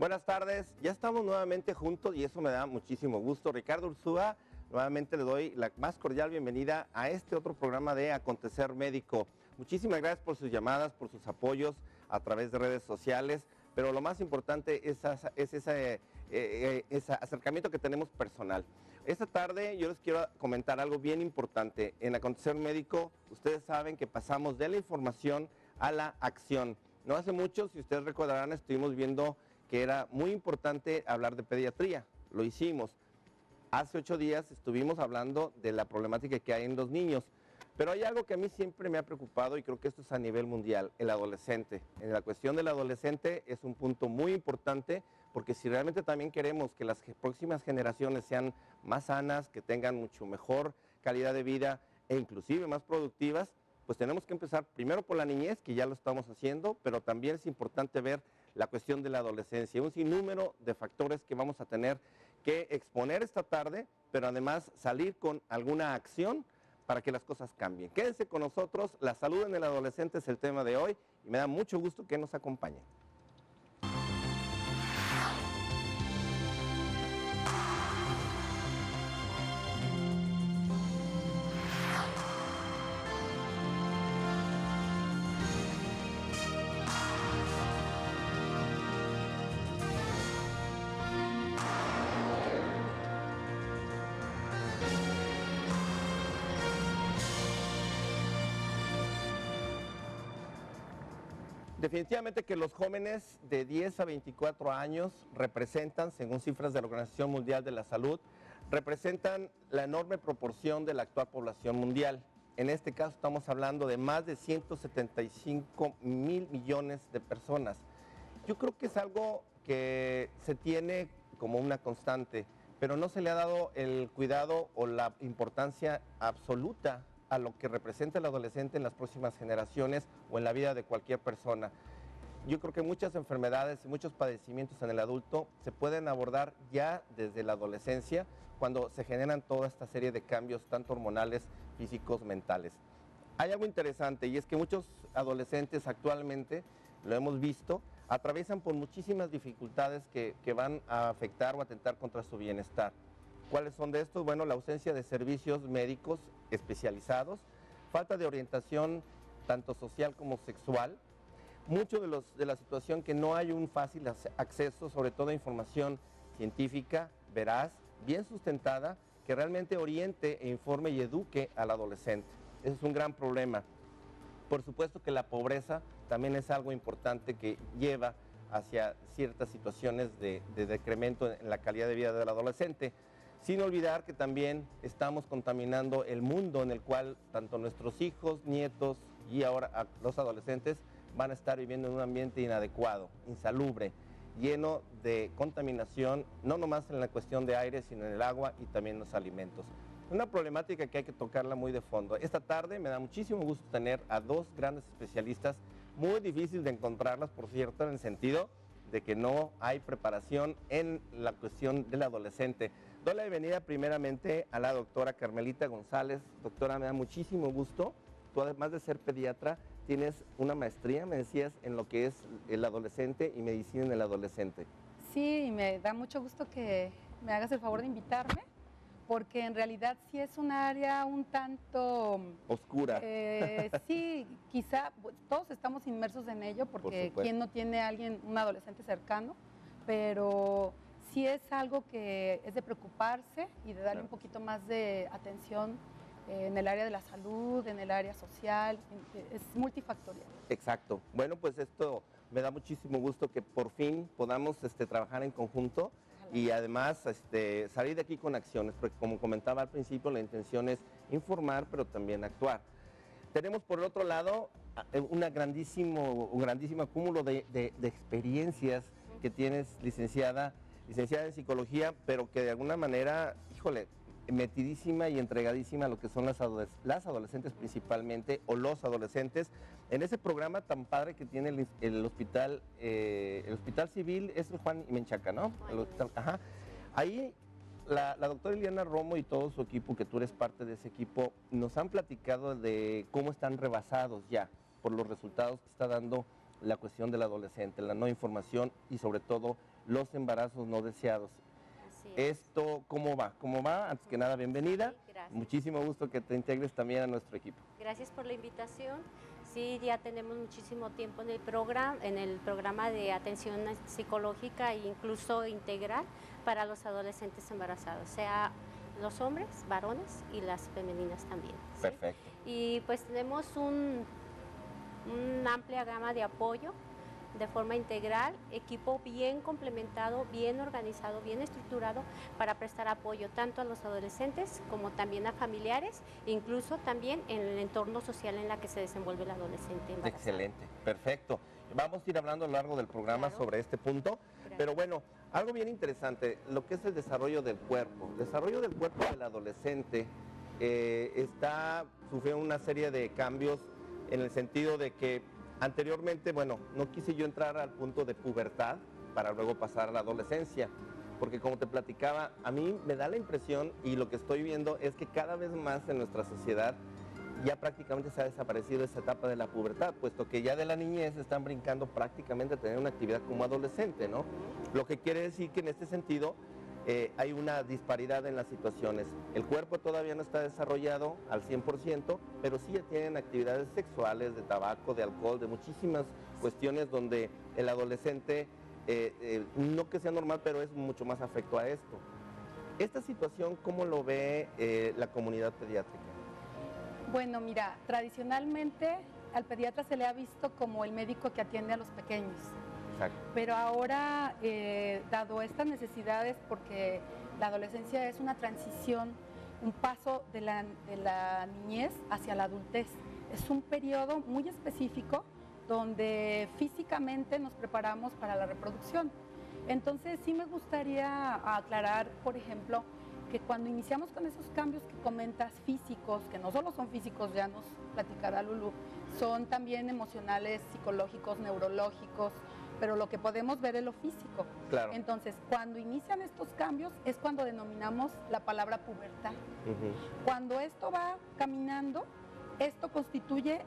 Buenas tardes, ya estamos nuevamente juntos y eso me da muchísimo gusto. Ricardo Urzúa, nuevamente le doy la más cordial bienvenida a este otro programa de Acontecer Médico. Muchísimas gracias por sus llamadas, por sus apoyos a través de redes sociales, pero lo más importante es ese acercamiento que tenemos personal. Esta tarde yo les quiero comentar algo bien importante. En Acontecer Médico, ustedes saben que pasamos de la información a la acción. No hace mucho, si ustedes recordarán, estuvimos viendo que era muy importante hablar de pediatría. Lo hicimos. Hace 8 días estuvimos hablando de la problemática que hay en los niños. Pero hay algo que a mí siempre me ha preocupado y creo que esto es a nivel mundial, el adolescente. En la cuestión del adolescente es un punto muy importante porque si realmente también queremos que las próximas generaciones sean más sanas, que tengan mucho mejor calidad de vida e inclusive más productivas, pues tenemos que empezar primero por la niñez, que ya lo estamos haciendo, pero también es importante ver la cuestión de la adolescencia, un sinnúmero de factores que vamos a tener que exponer esta tarde, pero además salir con alguna acción para que las cosas cambien. Quédense con nosotros, la salud en el adolescente es el tema de hoy y me da mucho gusto que nos acompañen. Definitivamente que los jóvenes de 10 a 24 años representan, según cifras de la Organización Mundial de la Salud, representan la enorme proporción de la actual población mundial. En este caso estamos hablando de más de 175 mil millones de personas. Yo creo que es algo que se tiene como una constante, pero no se le ha dado el cuidado o la importancia absoluta a lo que representa el adolescente en las próximas generaciones o en la vida de cualquier persona. Yo creo que muchas enfermedades y muchos padecimientos en el adulto se pueden abordar ya desde la adolescencia, cuando se generan toda esta serie de cambios, tanto hormonales, físicos, mentales. Hay algo interesante y es que muchos adolescentes actualmente, lo hemos visto, atraviesan por muchísimas dificultades que van a afectar o atentar contra su bienestar. ¿Cuáles son de estos? Bueno, la ausencia de servicios médicos especializados, falta de orientación tanto social como sexual, mucho de la situación que no hay un fácil acceso, sobre todo a información científica, veraz, bien sustentada, que realmente oriente e informe y eduque al adolescente. Ese es un gran problema. Por supuesto que la pobreza también es algo importante que lleva hacia ciertas situaciones de decremento en la calidad de vida del adolescente. Sin olvidar que también estamos contaminando el mundo en el cual tanto nuestros hijos, nietos y ahora los adolescentes van a estar viviendo en un ambiente inadecuado, insalubre, lleno de contaminación, no nomás en la cuestión de aire, sino en el agua y también en los alimentos. Una problemática que hay que tocarla muy de fondo. Esta tarde me da muchísimo gusto tener a dos grandes especialistas, muy difícil de encontrarlas, por cierto, en el sentido de que no hay preparación en la cuestión del adolescente. Doy la bienvenida primeramente a la doctora Carmelita González. Doctora, me da muchísimo gusto. Tú, además de ser pediatra, tienes una maestría, me decías, en lo que es el adolescente y medicina en el adolescente. Sí, y me da mucho gusto que me hagas el favor de invitarme, porque en realidad sí es un área un tanto oscura. Sí, quizá todos estamos inmersos en ello, porque quién no tiene a alguien, un adolescente cercano, pero sí es algo que es de preocuparse y de darle un poquito más de atención en el área de la salud, en el área social, es multifactorial. Exacto. Bueno, pues esto me da muchísimo gusto que por fin podamos trabajar en conjunto y además salir de aquí con acciones, porque como comentaba al principio, la intención es informar, pero también actuar. Tenemos por el otro lado un grandísimo cúmulo de experiencias que tienes, licenciada en psicología, pero que de alguna manera, híjole, metidísima y entregadísima a lo que son las adolescentes principalmente, o los adolescentes, en ese programa tan padre que tiene el hospital civil, es el Juan y Menchaca, ¿no? El hospital, ajá. Ahí la doctora Eliana Romo y todo su equipo, que tú eres parte de ese equipo, nos han platicado de cómo están rebasados ya por los resultados que está dando la cuestión del adolescente, la no información y sobre todo los embarazos no deseados. ¿Esto cómo va? ¿Cómo va? Antes que nada, bienvenida. Sí, gracias. Muchísimo gusto que te integres también a nuestro equipo. Gracias por la invitación. Sí, ya tenemos muchísimo tiempo en el programa de atención psicológica e incluso integral para los adolescentes embarazados, sea los hombres, varones y las femeninas también. ¿Sí? Perfecto. Y pues tenemos una amplia gama de apoyo de forma integral, equipo bien complementado, bien organizado, bien estructurado para prestar apoyo tanto a los adolescentes como también a familiares, incluso también en el entorno social en la que se desenvuelve el adolescente embarazado. Excelente, perfecto. Vamos a ir hablando a lo largo del programa sobre este punto, Gracias. Pero bueno, algo bien interesante, lo que es el desarrollo del cuerpo. El desarrollo del cuerpo del adolescente sufriendo una serie de cambios en el sentido de que anteriormente, bueno, no quise yo entrar al punto de pubertad para luego pasar a la adolescencia, porque como te platicaba, a mí me da la impresión y lo que estoy viendo es que cada vez más en nuestra sociedad ya prácticamente se ha desaparecido esa etapa de la pubertad, puesto que ya de la niñez están brincando prácticamente a tener una actividad como adolescente, ¿no? Lo que quiere decir que en este sentido hay una disparidad en las situaciones. El cuerpo todavía no está desarrollado al 100%, pero sí ya tienen actividades sexuales, de tabaco, de alcohol, de muchísimas cuestiones donde el adolescente, no que sea normal, pero es mucho más afecto a esto. Esta situación, ¿cómo lo ve la comunidad pediátrica? Bueno, mira, tradicionalmente al pediatra se le ha visto como el médico que atiende a los pequeños. Exacto. Pero ahora, dado estas necesidades, porque la adolescencia es una transición, un paso de la niñez hacia la adultez. Es un periodo muy específico donde físicamente nos preparamos para la reproducción. Entonces, sí me gustaría aclarar, por ejemplo, que cuando iniciamos con esos cambios que comentas físicos, que no solo son físicos, ya nos platicará Lulú, son también emocionales, psicológicos, neurológicos, pero lo que podemos ver es lo físico. Claro. Entonces, cuando inician estos cambios es cuando denominamos la palabra pubertad. Cuando esto va caminando, esto constituye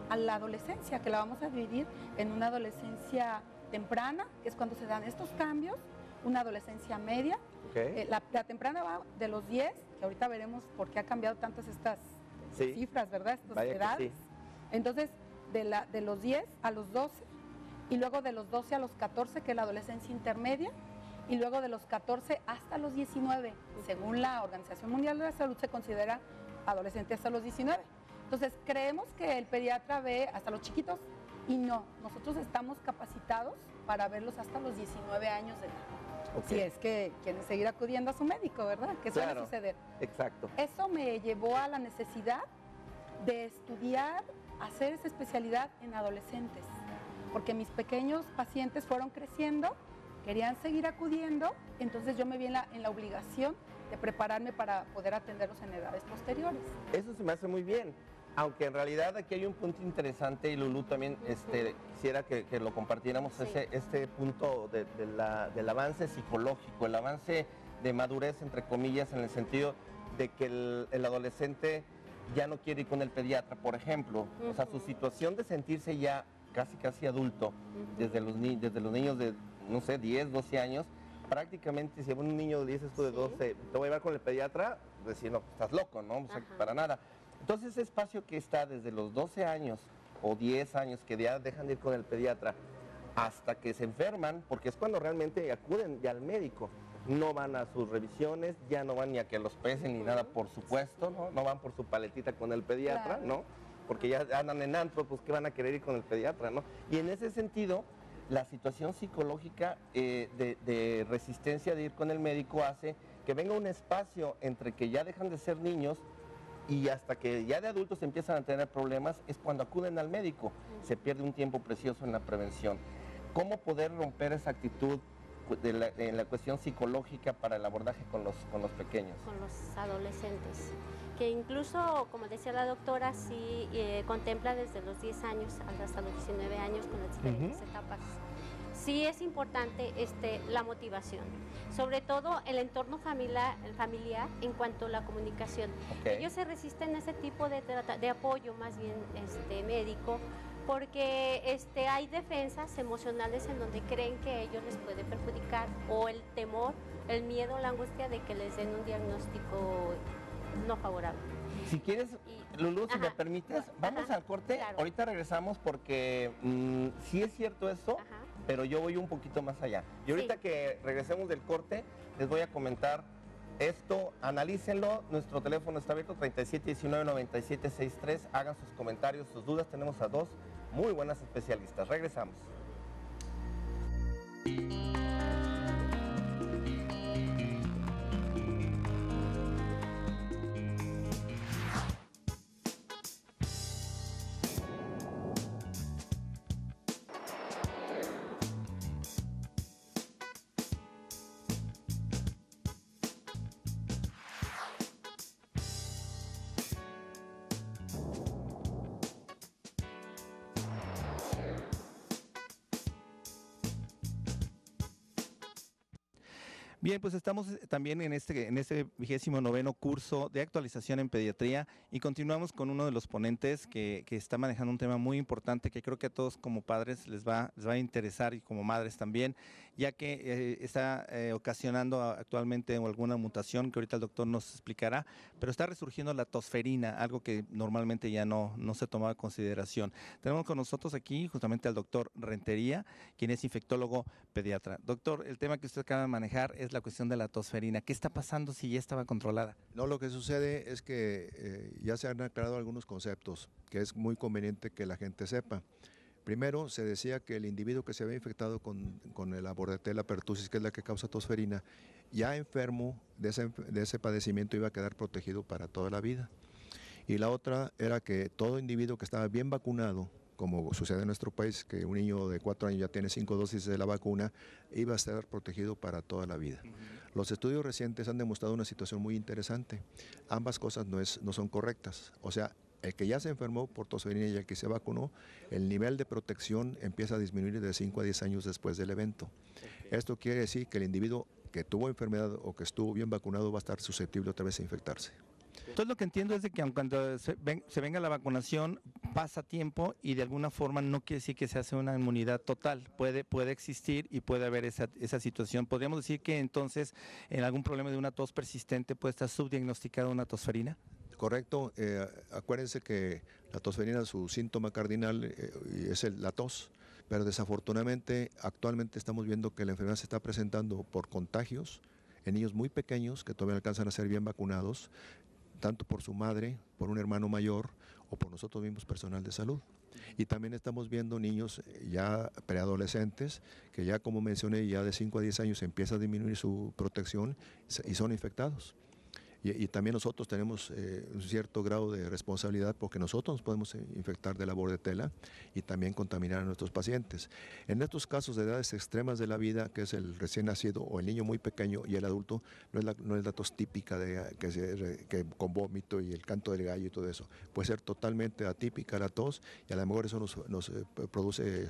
a la adolescencia, que la vamos a dividir en una adolescencia temprana, que es cuando se dan estos cambios, una adolescencia media. Okay. La temprana va de los 10, que ahorita veremos por qué ha cambiado tantas estas cifras, ¿verdad? Estas edades. Sí. Entonces, de los 10 a los 12, y luego de los 12 a los 14, que es la adolescencia intermedia, y luego de los 14 hasta los 19. Según la Organización Mundial de la Salud, se considera adolescente hasta los 19. Entonces, creemos que el pediatra ve hasta los chiquitos, y no, nosotros estamos capacitados para verlos hasta los 19 años de edad. Okay. Si es que quieren seguir acudiendo a su médico, ¿verdad? Que suele suceder. Exacto. Eso me llevó a la necesidad de estudiar, hacer esa especialidad en adolescentes, porque mis pequeños pacientes fueron creciendo, querían seguir acudiendo, entonces yo me vi en la obligación de prepararme para poder atenderlos en edades posteriores. Eso se me hace muy bien, aunque en realidad aquí hay un punto interesante y Lulú también quisiera que lo compartiéramos, sí. este punto del avance psicológico, el avance de madurez, entre comillas, en el sentido de que el adolescente ya no quiere ir con el pediatra, por ejemplo. O sea, su situación de sentirse ya casi adulto, desde los niños de, no sé, 10, 12 años, prácticamente si un niño le dices tú de 12, te voy a llevar con el pediatra, decir, no, estás loco, ¿no? O sea, para nada. Entonces, ese espacio que está desde los 12 años o 10 años que ya dejan de ir con el pediatra hasta que se enferman, porque es cuando realmente acuden ya al médico. No van a sus revisiones, ya no van ni a que los pesen ni nada, por supuesto, ¿no? No van por su paletita con el pediatra, claro. ¿No? Porque ya andan en antro, pues ¿qué van a querer ir con el pediatra, no? Y en ese sentido, la situación psicológica de resistencia de ir con el médico hace que venga un espacio entre que ya dejan de ser niños y hasta que ya de adultos empiezan a tener problemas, es cuando acuden al médico. Se pierde un tiempo precioso en la prevención. ¿Cómo poder romper esa actitud en la cuestión psicológica para el abordaje con los pequeños? Con los adolescentes, que incluso, como decía la doctora, sí contempla desde los 10 años hasta los 19 años con las diferentes etapas. Sí es importante la motivación, sobre todo el entorno familiar en cuanto a la comunicación. Okay. Ellos se resisten a ese tipo de apoyo más bien médico porque hay defensas emocionales en donde creen que a ellos les puede perjudicar, o el temor, el miedo, la angustia de que les den un diagnóstico no favorable. Si quieres, Lulú, si me permites, vamos al corte. Claro. Ahorita regresamos porque sí es cierto eso, pero yo voy un poquito más allá. Y ahorita que regresemos del corte, les voy a comentar esto, analícenlo. Nuestro teléfono está abierto, 3719-9763. Hagan sus comentarios, sus dudas. Tenemos a dos muy buenas especialistas. Regresamos. Bien, pues estamos también en este 29º curso de actualización en pediatría y continuamos con uno de los ponentes que está manejando un tema muy importante que creo que a todos como padres les va a interesar y como madres también, ya que está ocasionando actualmente alguna mutación que ahorita el doctor nos explicará, pero está resurgiendo la tosferina, algo que normalmente ya no se tomaba en consideración. Tenemos con nosotros aquí justamente al doctor Rentería, quien es infectólogo pediatra. Doctor, el tema que usted acaba de manejar es la cuestión de la tosferina. ¿Qué está pasando si ya estaba controlada? No, lo que sucede es que ya se han aclarado algunos conceptos que es muy conveniente que la gente sepa. Primero, se decía que el individuo que se había infectado con la Bordetella pertussis, que es la que causa tosferina, ya enfermo de ese padecimiento iba a quedar protegido para toda la vida. Y la otra era que todo individuo que estaba bien vacunado, como sucede en nuestro país, que un niño de 4 años ya tiene 5 dosis de la vacuna, iba a estar protegido para toda la vida. Los estudios recientes han demostrado una situación muy interesante. Ambas cosas no son correctas. O sea, el que ya se enfermó por tosferina y el que se vacunó, el nivel de protección empieza a disminuir de 5 a 10 años después del evento. Esto quiere decir que el individuo que tuvo enfermedad o que estuvo bien vacunado va a estar susceptible otra vez a infectarse. Entonces lo que entiendo es de que aunque cuando se venga la vacunación pasa tiempo y de alguna forma no quiere decir que se hace una inmunidad total, puede existir y puede haber esa situación. ¿Podríamos decir que entonces en algún problema de una tos persistente puede estar subdiagnosticada una tosferina? Correcto, acuérdense que la tosferina, su síntoma cardinal es la tos, pero desafortunadamente actualmente estamos viendo que la enfermedad se está presentando por contagios en niños muy pequeños que todavía alcanzan a ser bien vacunados, tanto por su madre, por un hermano mayor o por nosotros mismos, personal de salud. Y también estamos viendo niños ya preadolescentes que ya, como mencioné, ya de 5 a 10 años empieza a disminuir su protección y son infectados. Y también nosotros tenemos un cierto grado de responsabilidad porque nosotros nos podemos infectar de la Bordetella y también contaminar a nuestros pacientes. En estos casos de edades extremas de la vida, que es el recién nacido o el niño muy pequeño y el adulto, no es la tos típica que con vómito y el canto del gallo y todo eso. Puede ser totalmente atípica la tos y a lo mejor eso nos produce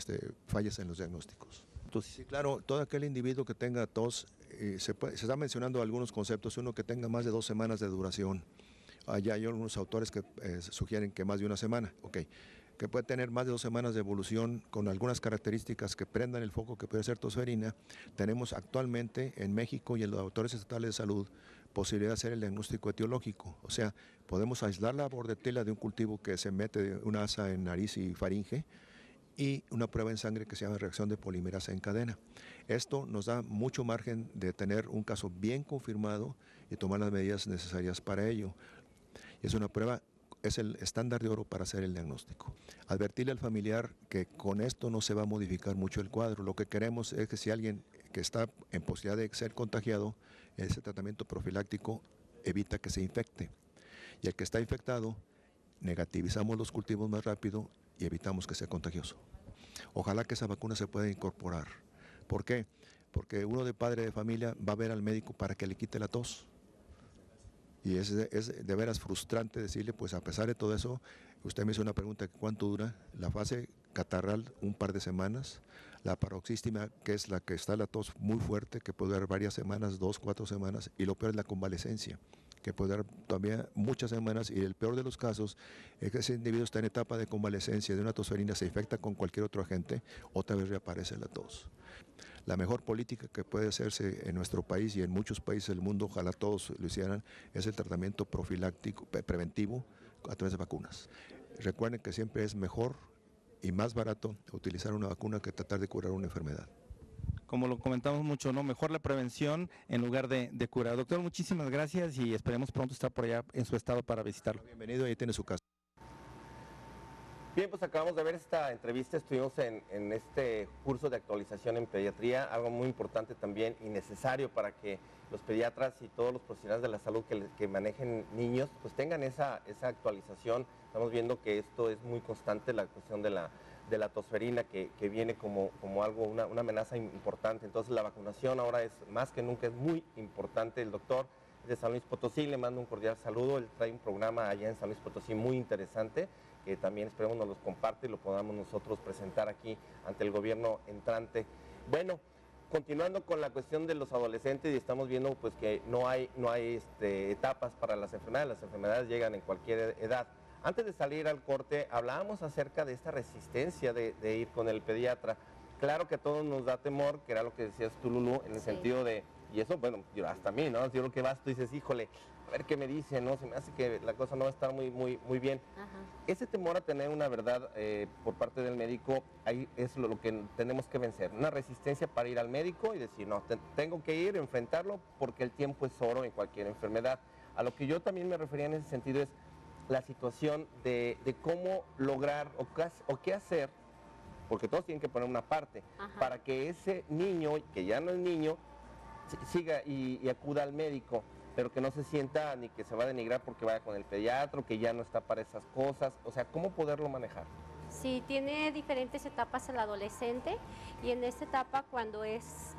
fallas en los diagnósticos. Sí, claro, todo aquel individuo que tenga tos, se está mencionando algunos conceptos, uno que tenga más de 2 semanas de duración. Allá hay algunos autores que sugieren que más de 1 semana, que puede tener más de 2 semanas de evolución con algunas características que prendan el foco que puede ser tosferina. Tenemos actualmente en México y en los autores estatales de salud posibilidad de hacer el diagnóstico etiológico, o sea, podemos aislar la Bordetella de un cultivo que se mete de una asa en nariz y faringe, y una prueba en sangre que se llama reacción de polimerasa en cadena. Esto nos da mucho margen de tener un caso bien confirmado y tomar las medidas necesarias para ello. Y es una prueba, es el estándar de oro para hacer el diagnóstico. Advertirle al familiar que con esto no se va a modificar mucho el cuadro. Lo que queremos es que si alguien que está en posibilidad de ser contagiado, ese tratamiento profiláctico evita que se infecte. Y el que está infectado, negativizamos los cultivos más rápido y evitamos que sea contagioso. Ojalá que esa vacuna se pueda incorporar. ¿Por qué? Porque uno de padre de familia va a ver al médico para que le quite la tos. Y es de veras frustrante decirle, pues a pesar de todo eso, usted me hizo una pregunta, ¿cuánto dura? La fase catarral, un par de semanas. La paroxístima, que es la que está la tos muy fuerte, que puede durar varias semanas, 2, 4 semanas. Y lo peor es la convalecencia, que puede dar todavía muchas semanas, y el peor de los casos es que ese individuo está en etapa de convalescencia de una tosferina, se infecta con cualquier otro agente, otra vez reaparece la tos. La mejor política que puede hacerse en nuestro país y en muchos países del mundo, ojalá todos lo hicieran, es el tratamiento profiláctico, preventivo, a través de vacunas. Recuerden que siempre es mejor y más barato utilizar una vacuna que tratar de curar una enfermedad. Como lo comentamos mucho, ¿no? Mejor la prevención en lugar de curar. Doctor, muchísimas gracias y esperemos pronto estar por allá en su estado para visitarlo. Bienvenido, ahí tiene su casa. Bien, pues acabamos de ver esta entrevista, estuvimos en este curso de actualización en pediatría, algo muy importante también y necesario para que los pediatras y todos los profesionales de la salud que manejen niños, pues tengan esa actualización. Estamos viendo que esto es muy constante, la cuestión de la tosferina que viene como algo, una amenaza importante. Entonces la vacunación ahora es más que nunca, es muy importante. El doctor de San Luis Potosí, le mando un cordial saludo, él trae un programa allá en San Luis Potosí muy interesante, que también esperemos nos los comparte y lo podamos nosotros presentar aquí ante el gobierno entrante. Bueno, continuando con la cuestión de los adolescentes, y estamos viendo pues que no hay etapas para las enfermedades llegan en cualquier edad. Antes de salir al corte, hablábamos acerca de esta resistencia de ir con el pediatra. Claro que a todos nos da temor, que era lo que decías tú, Lulú, en el sentido de, y eso, bueno, hasta a mí, ¿no? Yo lo que vas, tú dices, híjole, a ver qué me dice, ¿no? Se me hace que la cosa no va a estar muy bien. Ajá. Ese temor a tener una verdad por parte del médico, ahí es lo que tenemos que vencer. Una resistencia para ir al médico y decir, no, tengo que ir, enfrentarlo, porque el tiempo es oro en cualquier enfermedad. A lo que yo también me refería en ese sentido es la situación de cómo lograr o qué hacer, porque todos tienen que poner una parte, ajá, para que ese niño, que ya no es niño, siga y acuda al médico, pero que no se sienta ni que se va a denigrar porque vaya con el pediatra, que ya no está para esas cosas. O sea, ¿cómo poderlo manejar? Sí, tiene diferentes etapas el adolescente, y en esta etapa, cuando es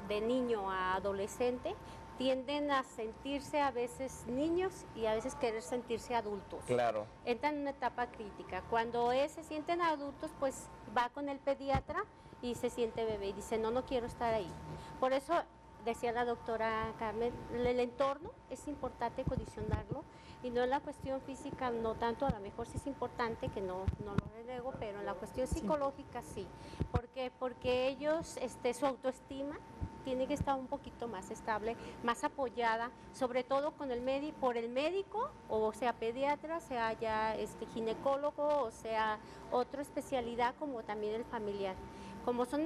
de niño a adolescente, tienden a sentirse a veces niños y a veces querer sentirse adultos. Claro. Entran en una etapa crítica. Cuando se sienten adultos, pues va con el pediatra y se siente bebé y dice, no quiero estar ahí. Por eso decía la doctora Carmen, el entorno es importante condicionarlo, y no en la cuestión física, no tanto, a lo mejor sí es importante, que no lo renego, pero en la cuestión psicológica sí. ¿Por qué? Porque ellos, su autoestima tiene que estar un poquito más estable, más apoyada, sobre todo con por el médico, o sea pediatra, sea ya ginecólogo, o sea otra especialidad, como también el familiar. Como son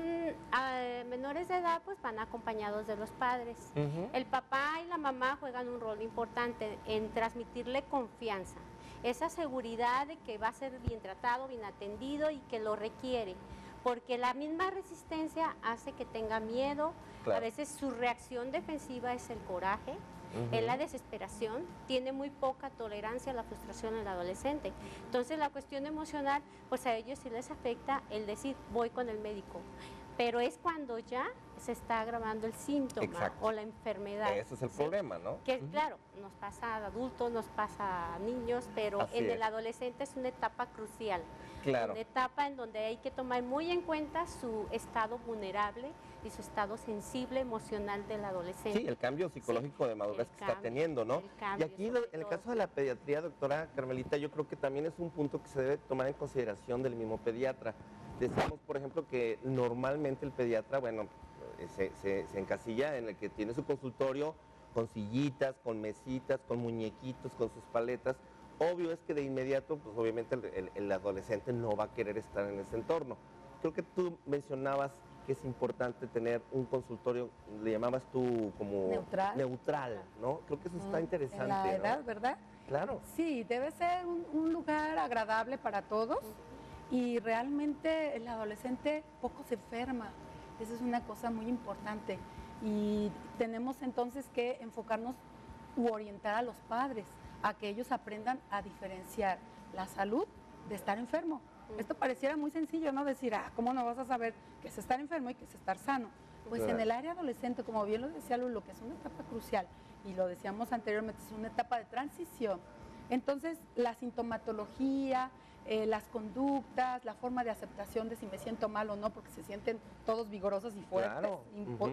menores de edad, pues van acompañados de los padres. El papá y la mamá juegan un rol importante en transmitirle confianza, esa seguridad de que va a ser bien tratado, bien atendido y que lo requiere, porque la misma resistencia hace que tenga miedo. Claro. A veces su reacción defensiva es el coraje, es la desesperación, tiene muy poca tolerancia a la frustración en el adolescente. Entonces la cuestión emocional, pues a ellos sí les afecta el decir, voy con el médico. Pero es cuando ya se está agravando el síntoma. Exacto. O la enfermedad. Ese es el problema, ¿no? Que claro, nos pasa a adultos, nos pasa a niños, pero así en el adolescente es una etapa crucial. Claro. Una etapa en donde hay que tomar muy en cuenta su estado vulnerable y su estado sensible emocional del adolescente. Sí, el cambio psicológico de madurez que está teniendo, ¿no? Y aquí en el caso de la pediatría, doctora Carmelita, yo creo que también es un punto que se debe tomar en consideración del mismo pediatra. Decimos, por ejemplo, que normalmente el pediatra, bueno, se encasilla en el que tiene su consultorio con sillitas, con mesitas, con muñequitos, con sus paletas. Obvio es que de inmediato, pues obviamente el adolescente no va a querer estar en ese entorno. Creo que tú mencionabas que es importante tener un consultorio, le llamabas tú como neutral, ¿no? Creo que eso está interesante. En la edad, ¿no? ¿Verdad? Claro. Sí, debe ser un lugar agradable para todos, y realmente el adolescente poco se enferma. Esa es una cosa muy importante, y tenemos entonces que enfocarnos u orientar a los padres a que ellos aprendan a diferenciar la salud de estar enfermo. Esto pareciera muy sencillo, ¿no? Decir, ¿cómo no vas a saber qué es estar enfermo y qué es estar sano? Pues en el área adolescente, como bien lo decía Lulu, que es una etapa crucial, y lo decíamos anteriormente, es una etapa de transición. Entonces, la sintomatología, las conductas, la forma de aceptación de si me siento mal o no, porque se sienten todos vigorosos y fuertes, claro.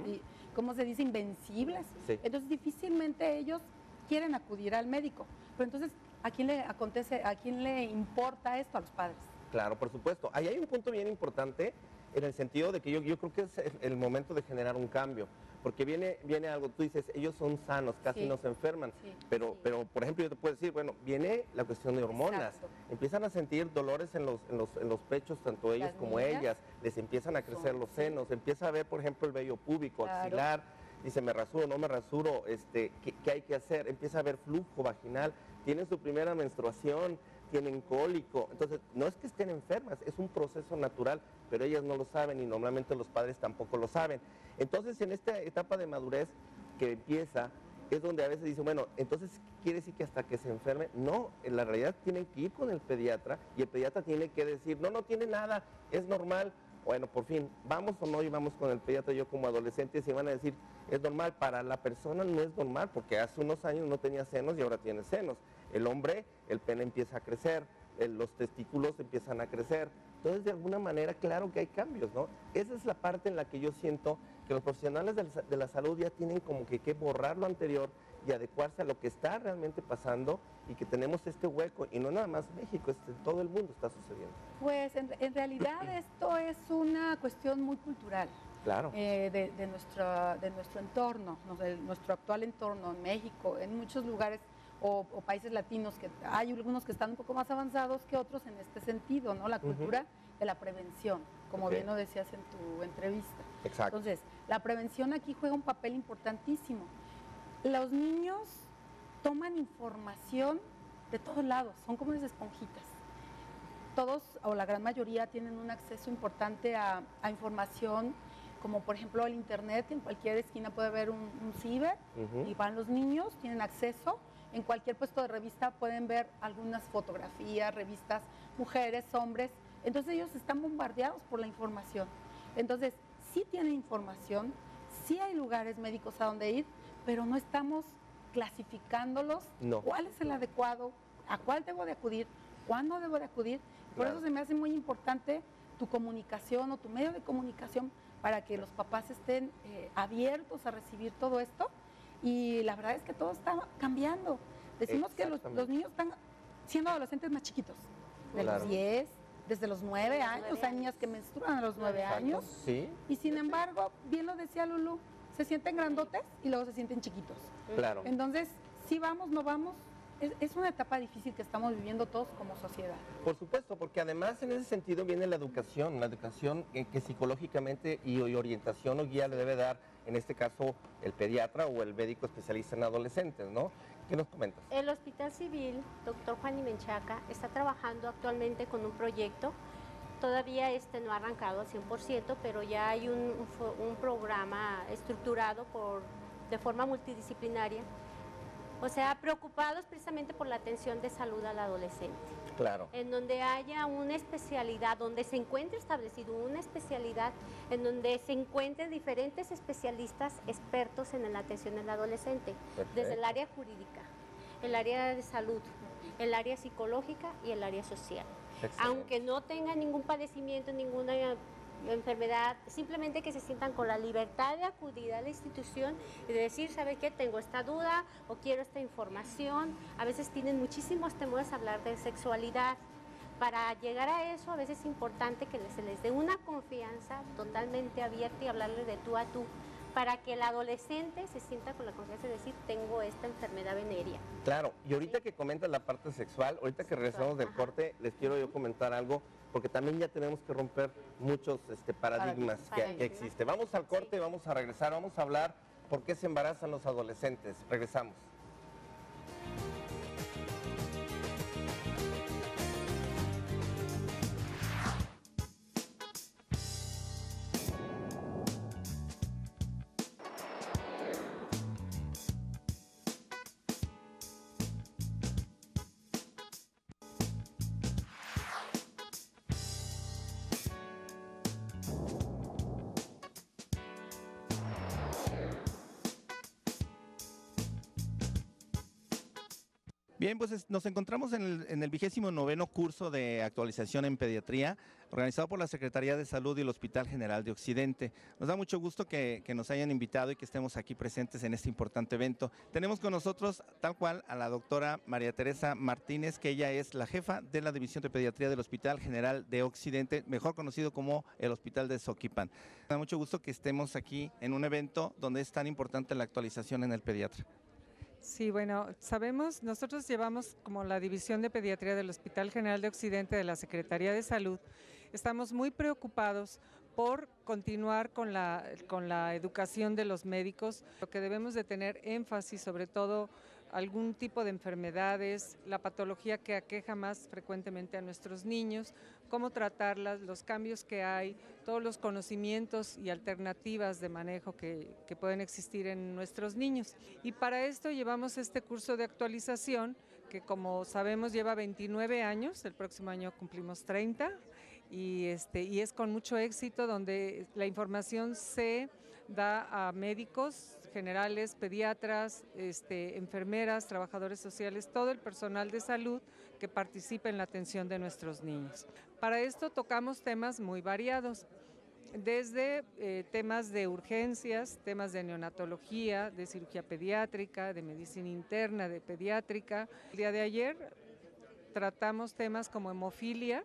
y, ¿cómo se dice? Invencibles. Sí. Entonces, difícilmente ellos quieren acudir al médico. Pero entonces, ¿a quién le importa esto? A los padres. Claro, por supuesto. Ahí hay un punto bien importante en el sentido de que yo creo que es el momento de generar un cambio, porque viene algo, tú dices, ellos son sanos, casi no se enferman, pero por ejemplo yo te puedo decir, bueno, viene la cuestión de hormonas, empiezan a sentir dolores en los pechos, tanto ellos como ellas, les empiezan a crecer los senos, empieza a ver, por ejemplo, el vello púbico, axilar, dice, me rasuro, no me rasuro, ¿qué hay que hacer? Empieza a haber flujo vaginal, tienen su primera menstruación, tienen cólico, entonces no es que estén enfermas, es un proceso natural, pero ellas no lo saben y normalmente los padres tampoco lo saben. Entonces en esta etapa de madurez que empieza, es donde a veces dicen, bueno, entonces quiere decir que hasta que se enferme, no, en la realidad tienen que ir con el pediatra y el pediatra tiene que decir, no tiene nada, es normal. Bueno, por fin, vamos o no íbamos con el pediatra, yo como adolescente, se van a decir, es normal, para la persona no es normal, porque hace unos años no tenía senos y ahora tiene senos. El hombre, el pene empieza a crecer, los testículos empiezan a crecer. Entonces, de alguna manera, claro que hay cambios, ¿no? Esa es la parte en la que yo siento que los profesionales de la salud ya tienen como que borrar lo anterior y adecuarse a lo que está realmente pasando y que tenemos este hueco, y no nada más México, en todo el mundo está sucediendo. Pues en realidad esto es una cuestión muy cultural. Claro. De nuestro entorno, de nuestro actual entorno en México, en muchos lugares o países latinos, que hay algunos que están un poco más avanzados que otros en este sentido, ¿no? La cultura de la prevención, como bien lo decías en tu entrevista. Exacto. Entonces, la prevención aquí juega un papel importantísimo. Los niños toman información de todos lados, son como unas esponjitas. Todos, o la gran mayoría, tienen un acceso importante a información, como por ejemplo el internet, en cualquier esquina puede haber un ciber, y van los niños, tienen acceso. En cualquier puesto de revista pueden ver algunas fotografías, revistas, mujeres, hombres. Entonces ellos están bombardeados por la información. Entonces, sí tienen información, sí hay lugares médicos a donde ir, pero no estamos clasificándolos. No. ¿Cuál es el adecuado? ¿A cuál debo de acudir? ¿Cuándo debo de acudir? Por eso se me hace muy importante tu comunicación o tu medio de comunicación para que los papás estén abiertos a recibir todo esto. Y la verdad es que todo está cambiando. Decimos que los niños están siendo adolescentes más chiquitos, de los 10, desde los 9 años. Hay niñas que menstruan a los 9 años. Sí. Y sin embargo, bien lo decía Lulú, se sienten grandotes y luego se sienten chiquitos. Claro. Entonces, si vamos, no vamos. Es una etapa difícil que estamos viviendo todos como sociedad. Por supuesto, porque además en ese sentido viene la educación que psicológicamente y orientación o guía le debe dar, en este caso, el pediatra o el médico especialista en adolescentes, ¿no? ¿Qué nos comentas? El Hospital Civil, Dr. Juan Menchaca, está trabajando actualmente con un proyecto. Todavía no ha arrancado al 100%, pero ya hay un programa estructurado de forma multidisciplinaria. O sea, preocupados precisamente por la atención de salud al adolescente. Claro. En donde haya una especialidad, donde se encuentre establecido una especialidad, en donde se encuentren diferentes especialistas expertos en la atención del adolescente, desde el área jurídica, el área de salud, el área psicológica y el área social. Excelente. Aunque no tengan ningún padecimiento, ninguna enfermedad, simplemente que se sientan con la libertad de acudir a la institución y de decir, ¿sabe qué? Tengo esta duda o quiero esta información. A veces tienen muchísimos temores a hablar de sexualidad. Para llegar a eso, a veces es importante que se les dé una confianza totalmente abierta y hablarles de tú a tú, para que el adolescente se sienta con la confianza de decir, tengo esta enfermedad venérea. Claro, y ahorita que comentas la parte sexual, ahorita que regresamos del corte, les quiero yo comentar algo, porque también ya tenemos que romper muchos paradigmas que existen. Vamos al corte, vamos a regresar, vamos a hablar por qué se embarazan los adolescentes. Regresamos. Bien, pues nos encontramos en el 29º curso de actualización en pediatría, organizado por la Secretaría de Salud y el Hospital General de Occidente. Nos da mucho gusto que nos hayan invitado y que estemos aquí presentes en este importante evento. Tenemos con nosotros, tal cual, a la doctora María Teresa Martínez, que ella es la jefa de la División de Pediatría del Hospital General de Occidente, mejor conocido como el Hospital de Zoquipán. Me da mucho gusto que estemos aquí en un evento donde es tan importante la actualización en el pediatra. Sí, bueno, sabemos, nosotros llevamos como la División de Pediatría del Hospital General de Occidente de la Secretaría de Salud, estamos muy preocupados por continuar con la educación de los médicos, lo que debemos de tener énfasis, sobre todo algún tipo de enfermedades, la patología que aqueja más frecuentemente a nuestros niños, cómo tratarlas, los cambios que hay, todos los conocimientos y alternativas de manejo que pueden existir en nuestros niños. Y para esto llevamos este curso de actualización que, como sabemos, lleva 29 años, el próximo año cumplimos 30, y es con mucho éxito, donde la información se da a médicos generales, pediatras, enfermeras, trabajadores sociales, todo el personal de salud que participa en la atención de nuestros niños. Para esto tocamos temas muy variados, desde temas de urgencias, temas de neonatología, de cirugía pediátrica, de medicina interna, de pediátrica. El día de ayer tratamos temas como hemofilia,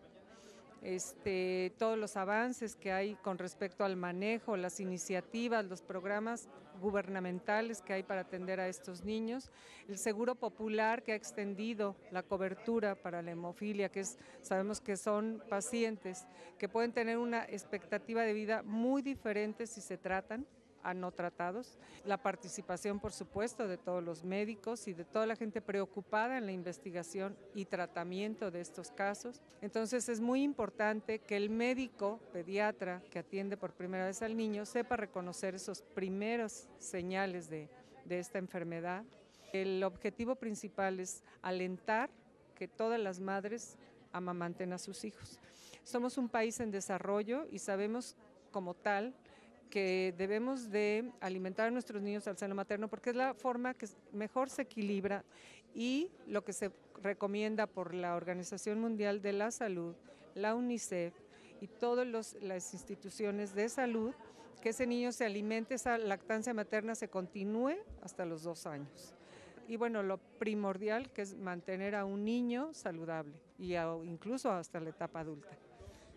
todos los avances que hay con respecto al manejo, las iniciativas, los programas gubernamentales que hay para atender a estos niños, el seguro popular que ha extendido la cobertura para la hemofilia, sabemos que son pacientes que pueden tener una expectativa de vida muy diferente si se tratan a no tratados, la participación, por supuesto, de todos los médicos y de toda la gente preocupada en la investigación y tratamiento de estos casos. Entonces es muy importante que el médico pediatra que atiende por primera vez al niño sepa reconocer esos primeros señales de esta enfermedad. El objetivo principal es alentar que todas las madres amamanten a sus hijos. Somos un país en desarrollo y sabemos como tal que debemos de alimentar a nuestros niños al seno materno porque es la forma que mejor se equilibra, y lo que se recomienda por la Organización Mundial de la Salud, la UNICEF y todas las instituciones de salud, que ese niño se alimente, esa lactancia materna se continúe hasta los 2 años. Y bueno, lo primordial que es mantener a un niño saludable y incluso hasta la etapa adulta.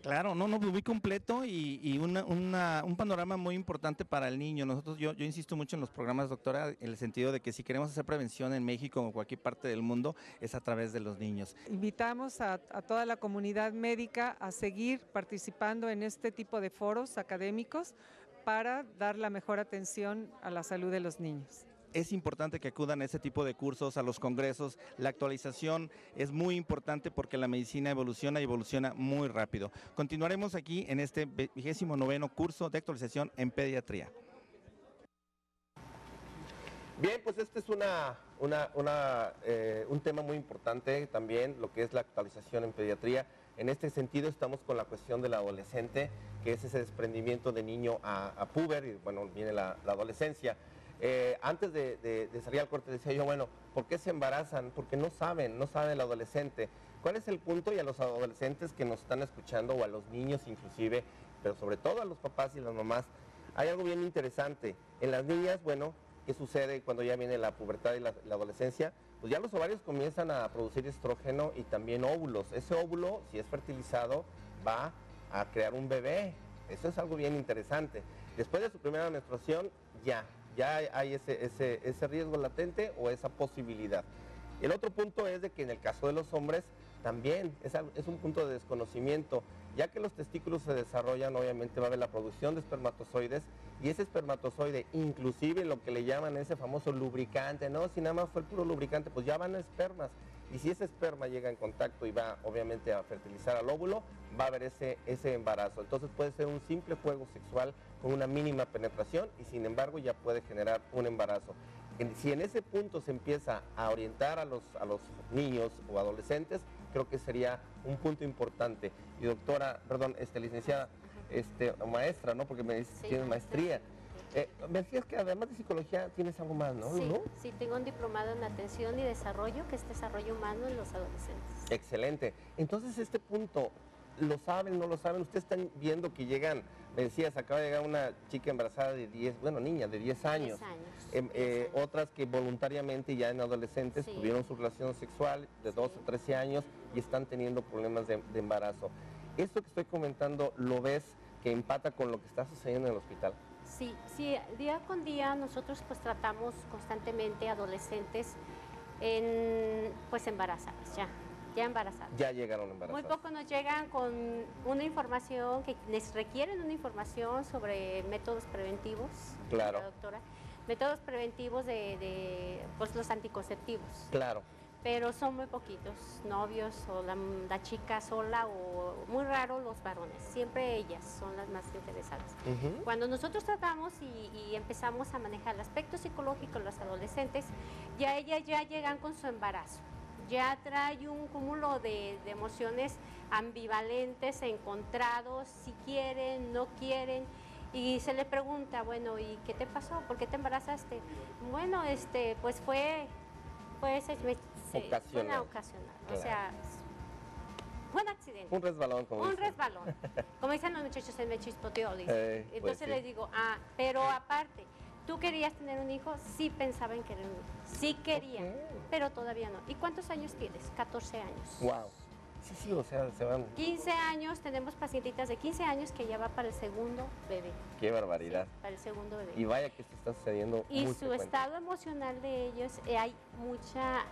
Claro, no, muy completo y un panorama muy importante para el niño. Yo insisto mucho en los programas, doctora, en el sentido de que si queremos hacer prevención en México o en cualquier parte del mundo, es a través de los niños. Invitamos a toda la comunidad médica a seguir participando en este tipo de foros académicos para dar la mejor atención a la salud de los niños. Es importante que acudan a ese tipo de cursos, a los congresos. La actualización es muy importante porque la medicina evoluciona y evoluciona muy rápido. Continuaremos aquí en este 29º curso de actualización en pediatría. Bien, pues este es un tema muy importante también, lo que es la actualización en pediatría. En este sentido estamos con la cuestión del adolescente, que es ese desprendimiento de niño a puber, y bueno, viene la adolescencia. Antes de salir al corte decía yo, bueno, ¿por qué se embarazan? Porque no sabe el adolescente. ¿Cuál es el punto? Y a los adolescentes que nos están escuchando, o a los niños inclusive, pero sobre todo a los papás y las mamás, hay algo bien interesante. En las niñas, bueno, ¿qué sucede cuando ya viene la pubertad y la adolescencia? Pues ya los ovarios comienzan a producir estrógeno y también óvulos. Ese óvulo, si es fertilizado, va a crear un bebé. Eso es algo bien interesante. Después de su primera menstruación, ya hay ese riesgo latente o esa posibilidad. El otro punto es de que en el caso de los hombres también es un punto de desconocimiento. Ya que los testículos se desarrollan, obviamente va a haber la producción de espermatozoides, y ese espermatozoide, inclusive lo que le llaman ese famoso lubricante, no, si nada más fue el puro lubricante, pues ya van espermas. Y si ese esperma llega en contacto y va obviamente a fertilizar al óvulo, va a haber ese embarazo. Entonces puede ser un simple juego sexual con una mínima penetración y sin embargo ya puede generar un embarazo. Si en ese punto se empieza a orientar a los niños o adolescentes, creo que sería un punto importante. Y doctora, perdón, licenciada, maestra, ¿no? Porque me dice que tiene maestría. Me decías que además de psicología tienes algo más, ¿no? Sí, ¿no? sí, tengo un diplomado en atención y desarrollo, que es desarrollo humano en los adolescentes. Excelente. Entonces, este punto, ¿lo saben, no lo saben? Ustedes están viendo que llegan, me decías, acaba de llegar una chica embarazada de 10, bueno, niña de 10 años. 10 años. Otras que voluntariamente ya en adolescentes Sí. tuvieron su relación sexual de 12 a 13 años y están teniendo problemas de embarazo. Esto que estoy comentando, ¿lo ves que empata con lo que está sucediendo en el hospital? Sí, sí, día con día nosotros pues tratamos constantemente adolescentes pues embarazadas, ya embarazadas. Ya llegaron embarazadas. Muy poco nos llegan con una información que les requieren una información sobre métodos preventivos, Claro. doctora, métodos preventivos de pues los anticonceptivos. Claro. Pero son muy poquitos novios o la chica sola o muy raro los varones. Siempre ellas son las más interesadas. Ujú. Cuando nosotros tratamos y empezamos a manejar el aspecto psicológico de los adolescentes, ya ellas ya llegan con su embarazo. Ya trae un cúmulo de emociones ambivalentes, encontrados, si quieren, no quieren. Y se le pregunta, bueno, ¿y qué te pasó? ¿Por qué te embarazaste? Bueno, pues fue Ocasional. ocasional. Claro. O sea, fue un accidente. Un resbalón, como Un dicen. resbalón. Como dicen los muchachos, se me chispoteó, dice. Pues Entonces sí. les digo, pero aparte, ¿tú querías tener un hijo? Sí pensaba en querer un hijo. Sí quería, Ok. pero todavía no. ¿Y cuántos años tienes? 14 años. Wow. Sí, o sea, se van. 15 años, tenemos pacientitas de 15 años que ya va para el segundo bebé. Qué barbaridad. Sí, para el segundo bebé. Y vaya que esto está sucediendo Y muy su frecuente. estado emocional de ellos, hay mucha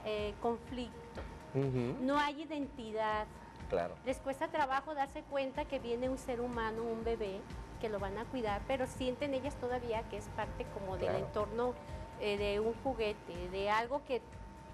conflicto. Ujú. No hay identidad. Claro. Les cuesta trabajo darse cuenta que viene un ser humano, un bebé, que lo van a cuidar, pero sienten ellas todavía que es parte como del Claro. entorno de un juguete, de algo que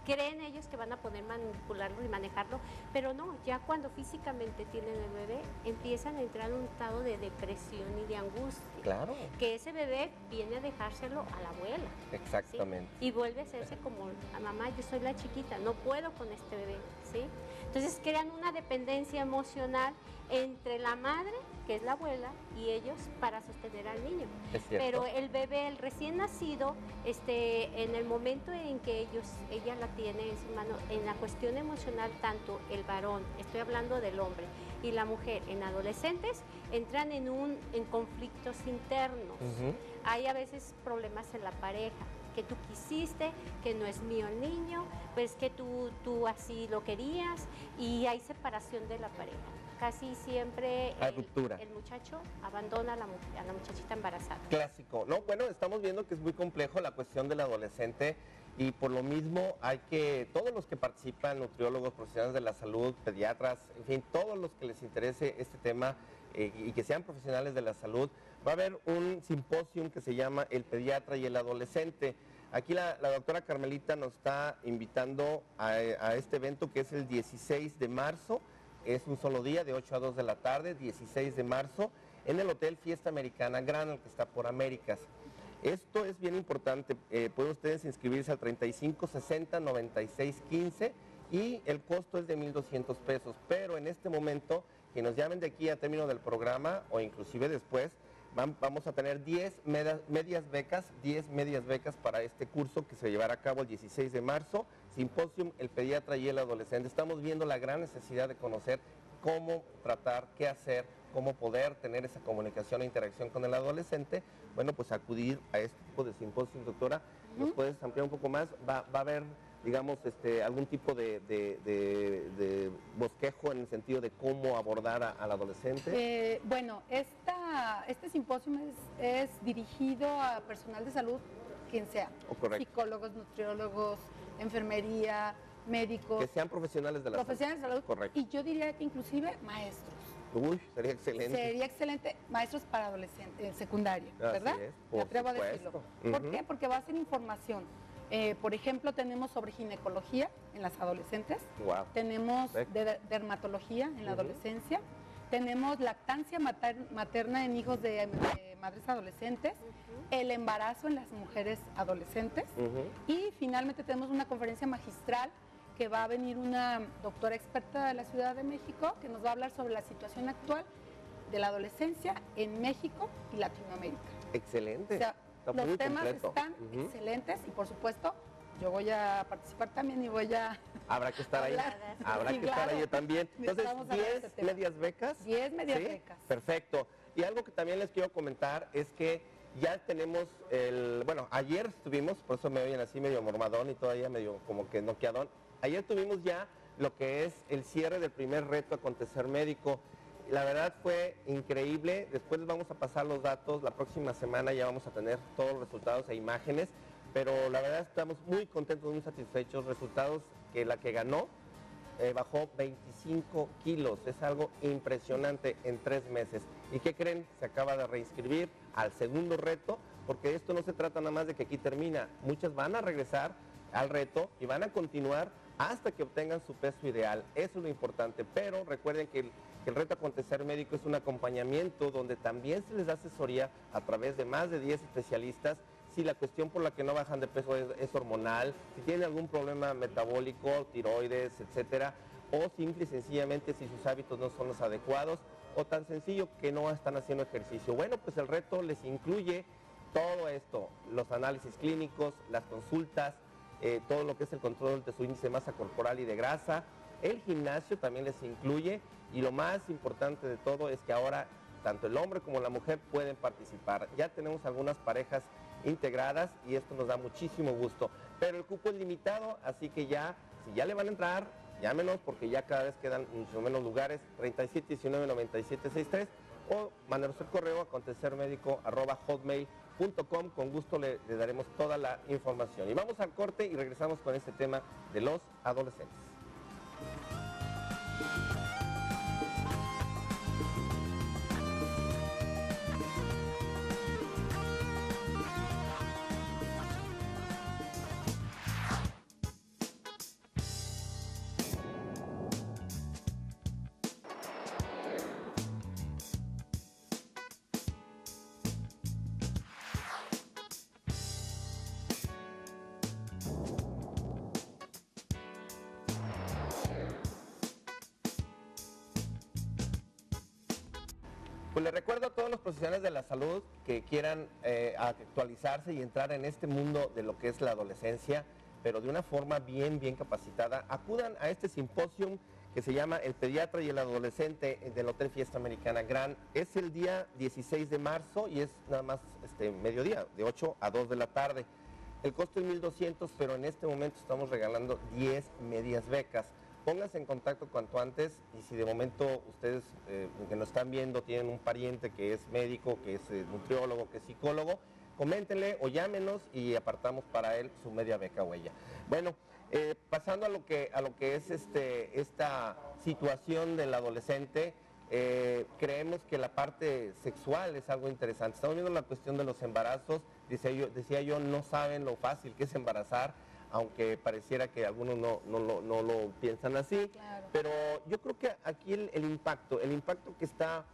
creen ellos que van a poder manipularlo y manejarlo, pero no, ya cuando físicamente tienen el bebé, empiezan a entrar en un estado de depresión y de angustia. Claro. Que ese bebé viene a dejárselo a la abuela. ¿sí? Exactamente. Y vuelve a hacerse como, mamá, yo soy la chiquita, no puedo con este bebé, ¿sí? Entonces crean una dependencia emocional entre la madre, que es la abuela, y ellos para sostener al niño. Es cierto. Pero el bebé, el recién nacido, en el momento en que ella la tiene en su mano, en la cuestión emocional, tanto el varón, estoy hablando del hombre, y la mujer, en adolescentes, entran en conflictos internos. Ujú. Hay a veces problemas en la pareja, que tú quisiste, que no es mío el niño, pues que tú así lo querías, y hay separación de la pareja. Casi siempre Hay ruptura. el muchacho abandona a la muchachita embarazada. Clásico. No, bueno, estamos viendo que es muy complejo la cuestión del adolescente y por lo mismo hay que, todos los que participan, nutriólogos, profesionales de la salud, pediatras, en fin, todos los que les interese este tema y que sean profesionales de la salud, va a haber un simposium que se llama El Pediatra y el Adolescente. Aquí la doctora Carmelita nos está invitando a este evento que es el 16 de marzo. Es un solo día, de 8 a 2 de la tarde, 16 de marzo, en el Hotel Fiesta Americana Gran, el que está por Américas. Esto es bien importante, pueden ustedes inscribirse al 35 60 96 15 y el costo es de 1,200 pesos, pero en este momento, que nos llamen de aquí a término del programa o inclusive después, vamos a tener 10 medias becas para este curso que se llevará a cabo el 16 de marzo, Simposium, el pediatra y el adolescente. Estamos viendo la gran necesidad de conocer cómo tratar, qué hacer, cómo poder tener esa comunicación e interacción con el adolescente. Bueno, pues acudir a este tipo de simposium, doctora. ¿Nos puedes ampliar un poco más? ¿Va a haber, digamos, algún tipo de bosquejo en el sentido de cómo abordar al adolescente? Bueno, este simposio es dirigido a personal de salud, quien sea, Correcto. psicólogos, nutriólogos, enfermería, médicos, Que sean profesionales de la profesionales de salud, Correcto. y yo diría que inclusive maestros. Uy, sería excelente. Sería excelente maestros para adolescentes, secundario, Así ¿verdad? es, Me por atrevo a supuesto. decirlo. ¿Por Ujú. qué? Porque va a ser información. Por ejemplo, tenemos sobre ginecología en las adolescentes, Wow. tenemos Perfecto. dermatología en la Ujú. adolescencia, tenemos lactancia materna en hijos de madres adolescentes, el embarazo en las mujeres adolescentes, Ujú. y finalmente tenemos una conferencia magistral que va a venir una doctora experta de la Ciudad de México que nos va a hablar sobre la situación actual de la adolescencia en México y Latinoamérica. Excelente. O sea, Los temas están excelentes y por supuesto yo voy a participar también y voy a... Habrá que estar ahí. Habrá que estar ahí también. Entonces, 10 medias becas. 10 medias becas. Perfecto. Y algo que también les quiero comentar es que ya tenemos bueno, ayer estuvimos, por eso me oyen así medio mormadón y todavía medio como que noqueadón. Ayer tuvimos ya lo que es el cierre del primer reto Acontecer Médico. La verdad fue increíble. Después les vamos a pasar los datos. La próxima semana ya vamos a tener todos los resultados e imágenes. Pero la verdad estamos muy contentos, muy satisfechos. Resultados que la que ganó bajó 25 kilos. Es algo impresionante en 3 meses. ¿Y qué creen? Se acaba de reinscribir al segundo reto, porque esto no se trata nada más de que aquí termina. Muchas van a regresar al reto y van a continuar hasta que obtengan su peso ideal. Eso es lo importante. Pero recuerden que el reto Acontecer Médico es un acompañamiento donde también se les da asesoría a través de más de 10 especialistas. Si la cuestión por la que no bajan de peso es hormonal, si tienen algún problema metabólico, tiroides, etcétera, o simple y sencillamente si sus hábitos no son los adecuados, o tan sencillo que no están haciendo ejercicio. Bueno, pues el reto les incluye todo esto, los análisis clínicos, las consultas, todo lo que es el control de su índice de masa corporal y de grasa, el gimnasio también les incluye, y lo más importante de todo es que ahora tanto el hombre como la mujer pueden participar. Ya tenemos algunas parejas integradas y esto nos da muchísimo gusto, pero el cupo es limitado, así que ya, si ya le van a entrar, llámenos porque ya cada vez quedan mucho menos lugares, 3719-9763, o mándenos el correo acontecermedico@hotmail.com. Con gusto le daremos toda la información. Y vamos al corte y regresamos con este tema de los adolescentes. Pues les recuerdo a todos los profesionales de la salud que quieran actualizarse y entrar en este mundo de lo que es la adolescencia, pero de una forma bien capacitada, acudan a este simposium que se llama El Pediatra y el Adolescente del Hotel Fiesta Americana Gran. Es el día 16 de marzo y es nada más mediodía, de 8 a 2 de la tarde. El costo es 1,200, pero en este momento estamos regalando 10 medias becas. Pónganse en contacto cuanto antes y si de momento ustedes que nos están viendo tienen un pariente que es médico, que es nutriólogo, que es psicólogo, coméntenle o llámenos y apartamos para él su media beca o ella. Bueno, pasando a lo que es esta situación del adolescente, creemos que la parte sexual es algo interesante. Estamos viendo la cuestión de los embarazos, decía yo, no saben lo fácil que es embarazar, aunque pareciera que algunos no lo piensan así, claro. Pero yo creo que aquí el impacto que está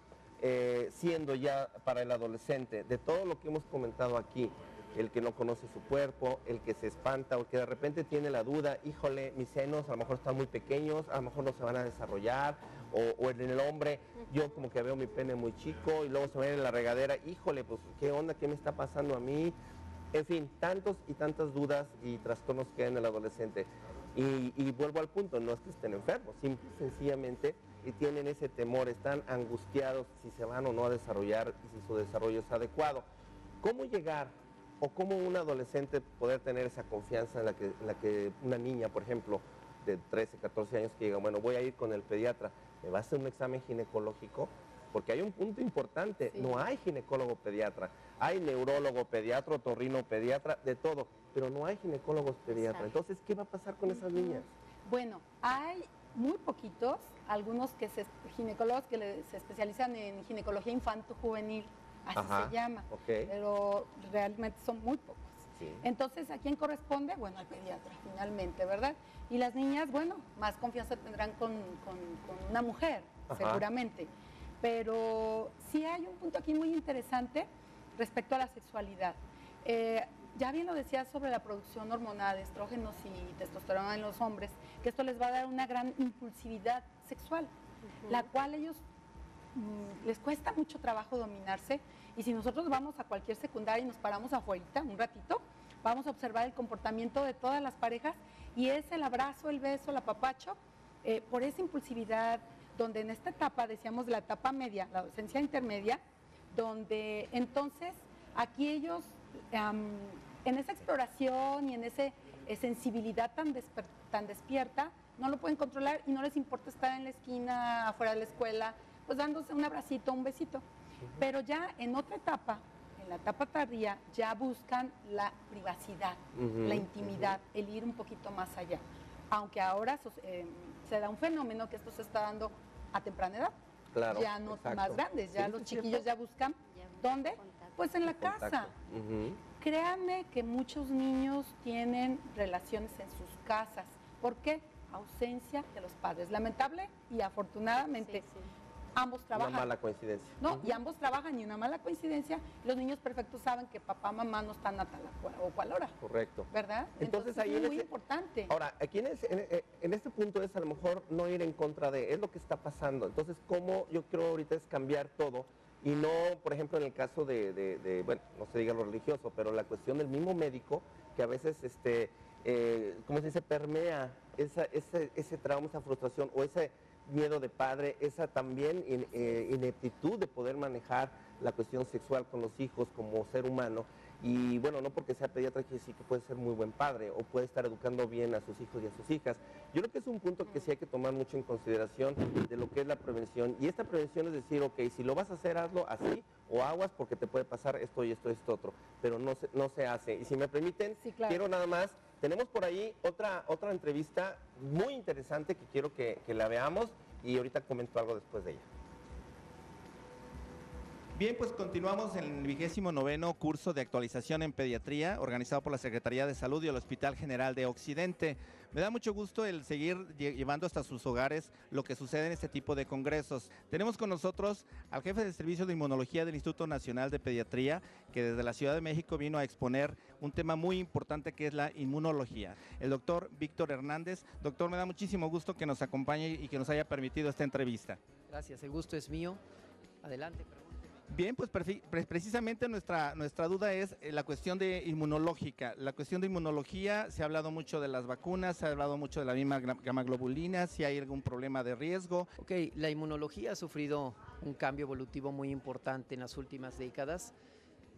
siendo ya para el adolescente, de todo lo que hemos comentado aquí, el que no conoce su cuerpo, el que se espanta, o el que de repente tiene la duda, híjole, mis senos a lo mejor están muy pequeños, a lo mejor no se van a desarrollar, o en el hombre, yo como que veo mi pene muy chico, y luego se va a ir en la regadera, híjole, pues qué onda, qué me está pasando a mí. En fin, tantos y tantas dudas y trastornos que hay en el adolescente. Y vuelvo al punto, no es que estén enfermos, simple y sencillamente tienen ese temor, están angustiados si se van o no a desarrollar y si su desarrollo es adecuado. ¿Cómo llegar o cómo un adolescente poder tener esa confianza en la que una niña, por ejemplo, de 13, 14 años que diga, bueno, voy a ir con el pediatra, ¿me va a hacer un examen ginecológico? Porque hay un punto importante, sí. No hay ginecólogo pediatra, hay neurólogo pediatra, otorrino pediatra, de todo, pero no hay ginecólogos pediatra. Entonces, ¿qué va a pasar con esas niñas? Bueno, hay muy poquitos, algunos ginecólogos que se especializan en ginecología infanto-juvenil, así se llama, pero realmente son muy pocos. Sí. Entonces, ¿a quién corresponde? Bueno, al pediatra, finalmente, ¿verdad? Y las niñas, bueno, más confianza tendrán con una mujer, seguramente. Pero sí hay un punto aquí muy interesante respecto a la sexualidad. Ya bien lo decía sobre la producción hormonal de estrógenos y testosterona en los hombres, que esto les va a dar una gran impulsividad sexual, la cual ellos les cuesta mucho trabajo dominarse Y si nosotros vamos a cualquier secundaria y nos paramos afuera un ratito, vamos a observar el comportamiento de todas las parejas y es el abrazo, el beso, el apapacho, por esa impulsividad, donde en esta etapa, decíamos la etapa media, la adolescencia intermedia, donde entonces aquí ellos, en esa exploración y en esa sensibilidad tan despierta, no lo pueden controlar y no les importa estar en la esquina, afuera de la escuela, pues dándose un abracito, un besito. Pero ya en otra etapa, en la etapa tardía, ya buscan la privacidad, la intimidad, el ir un poquito más allá. Aunque ahora se da un fenómeno que esto se está dando a temprana edad. Claro, ya no más grandes, ya los chiquillos ya buscan. ¿Dónde? Pues en la casa. Créanme que muchos niños tienen relaciones en sus casas. ¿Por qué? Ausencia de los padres. Lamentable y afortunadamente. Sí. Ambos trabajan. Una mala coincidencia. No, y ambos trabajan y una mala coincidencia. Los niños perfectos saben que papá, mamá no están a tal o cual hora. Correcto. ¿Verdad? Entonces ahí es muy importante. Ahora, aquí en este punto es a lo mejor no ir en contra de, es lo que está pasando. Entonces, ¿cómo yo creo ahorita es cambiar todo? Y no, por ejemplo, en el caso bueno, no se diga lo religioso, pero la cuestión del mismo médico, que a veces, ¿cómo se dice? Permea ese trauma, esa frustración o ese miedo de padre, esa también ineptitud de poder manejar la cuestión sexual con los hijos como ser humano. Y bueno, no porque sea pediatra quiere decir que puede ser muy buen padre o puede estar educando bien a sus hijos y a sus hijas. Yo creo que es un punto que sí hay que tomar mucho en consideración de lo que es la prevención. Y esta prevención es decir, ok, si lo vas a hacer, hazlo así o aguas porque te puede pasar esto y esto y esto otro. Pero no se hace. Y si me permiten, sí, claro, quiero nada más, tenemos por ahí otra entrevista muy interesante que quiero que la veamos y ahorita comento algo después de ella. Bien, pues continuamos en el 29º curso de actualización en pediatría organizado por la Secretaría de Salud y el Hospital General de Occidente. Me da mucho gusto el seguir llevando hasta sus hogares lo que sucede en este tipo de congresos. Tenemos con nosotros al jefe del Servicio de Inmunología del Instituto Nacional de Pediatría, que desde la Ciudad de México vino a exponer un tema muy importante que es la inmunología. El doctor Víctor Hernández. Doctor, me da muchísimo gusto que nos acompañe y que nos haya permitido esta entrevista. Gracias, el gusto es mío. Adelante. Bien, pues precisamente nuestra duda es la cuestión de inmunológica. La cuestión de inmunología, se ha hablado mucho de las vacunas, se ha hablado mucho de la misma gamaglobulina, si hay algún problema de riesgo. Ok, la inmunología ha sufrido un cambio evolutivo muy importante en las últimas décadas.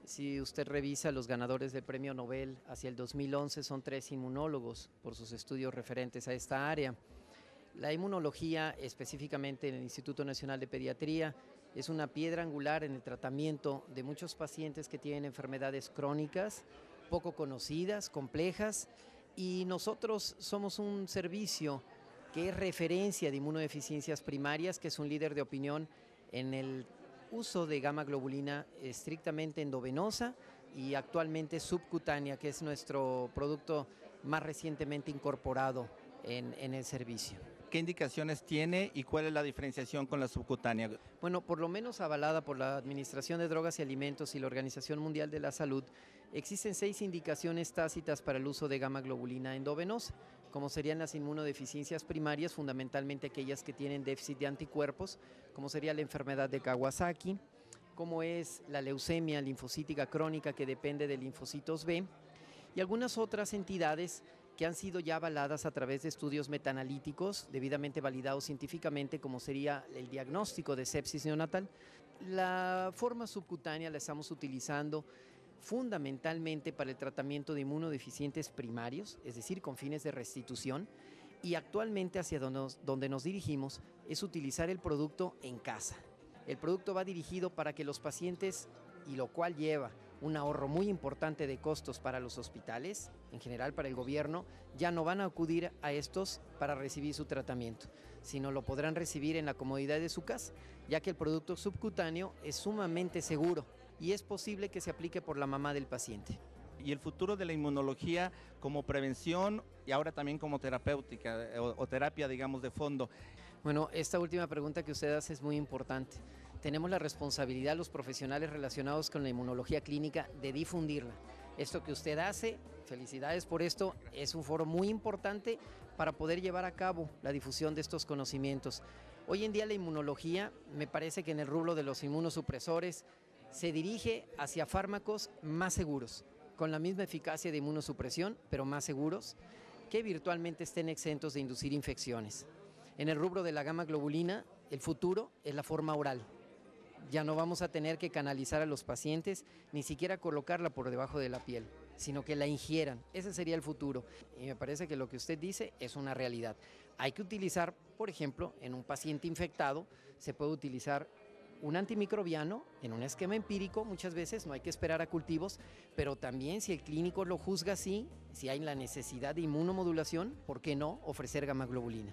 Si usted revisa los ganadores del Premio Nobel hacia el 2011, son 3 inmunólogos por sus estudios referentes a esta área. La inmunología, específicamente en el Instituto Nacional de Pediatría, es una piedra angular en el tratamiento de muchos pacientes que tienen enfermedades crónicas, poco conocidas, complejas, y nosotros somos un servicio que es referencia de inmunodeficiencias primarias, que es un líder de opinión en el uso de gamma globulina estrictamente endovenosa y actualmente subcutánea, que es nuestro producto más recientemente incorporado en el servicio. ¿Qué indicaciones tiene y cuál es la diferenciación con la subcutánea? Bueno, por lo menos avalada por la Administración de Drogas y Alimentos y la Organización Mundial de la Salud, existen 6 indicaciones tácitas para el uso de gamma globulina endovenosa, como serían las inmunodeficiencias primarias, fundamentalmente aquellas que tienen déficit de anticuerpos, como sería la enfermedad de Kawasaki, como es la leucemia linfocítica crónica que depende de linfocitos B, y algunas otras entidades que han sido ya avaladas a través de estudios metaanalíticos debidamente validados científicamente, como sería el diagnóstico de sepsis neonatal. La forma subcutánea la estamos utilizando fundamentalmente para el tratamiento de inmunodeficientes primarios, es decir, con fines de restitución, y actualmente hacia donde nos dirigimos es utilizar el producto en casa. El producto va dirigido para que los pacientes, y lo cual lleva un ahorro muy importante de costos para los hospitales, en general para el gobierno, ya no van a acudir a estos para recibir su tratamiento, sino lo podrán recibir en la comodidad de su casa, ya que el producto subcutáneo es sumamente seguro y es posible que se aplique por la mamá del paciente. Y el futuro de la inmunología como prevención y ahora también como terapéutica o terapia, digamos, de fondo. Bueno, esta última pregunta que usted hace es muy importante. Tenemos la responsabilidad, los profesionales relacionados con la inmunología clínica, de difundirla. Esto que usted hace, felicidades por esto, es un foro muy importante para poder llevar a cabo la difusión de estos conocimientos. Hoy en día la inmunología, me parece que en el rubro de los inmunosupresores, se dirige hacia fármacos más seguros, con la misma eficacia de inmunosupresión, pero más seguros, que virtualmente estén exentos de inducir infecciones. En el rubro de la gamma globulina, el futuro es la forma oral. Ya no vamos a tener que canalizar a los pacientes, ni siquiera colocarla por debajo de la piel, sino que la ingieran. Ese sería el futuro. Y me parece que lo que usted dice es una realidad. Hay que utilizar, por ejemplo, en un paciente infectado, se puede utilizar un antimicrobiano en un esquema empírico, muchas veces no hay que esperar a cultivos, pero también si el clínico lo juzga así, si hay la necesidad de inmunomodulación, ¿por qué no ofrecer gamma globulina?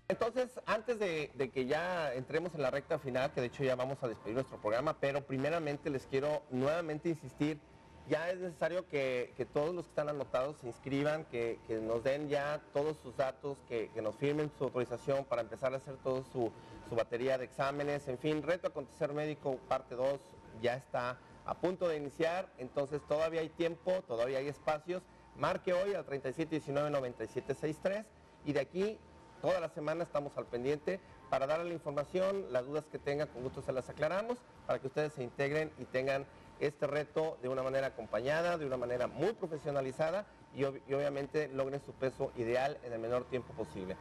Entonces, antes de que ya entremos en la recta final, que de hecho ya vamos a despedir nuestro programa, pero primeramente les quiero nuevamente insistir, ya es necesario que todos los que están anotados se inscriban, que nos den ya todos sus datos, que nos firmen su autorización para empezar a hacer toda su batería de exámenes. En fin, Reto Acontecer Médico, parte 2, ya está a punto de iniciar, entonces todavía hay tiempo, todavía hay espacios. Marque hoy al 3719-9763 y de aquí toda la semana estamos al pendiente para darle la información, las dudas que tengan, con gusto se las aclaramos, para que ustedes se integren y tengan este reto de una manera acompañada, de una manera muy profesionalizada y obviamente logren su peso ideal en el menor tiempo posible.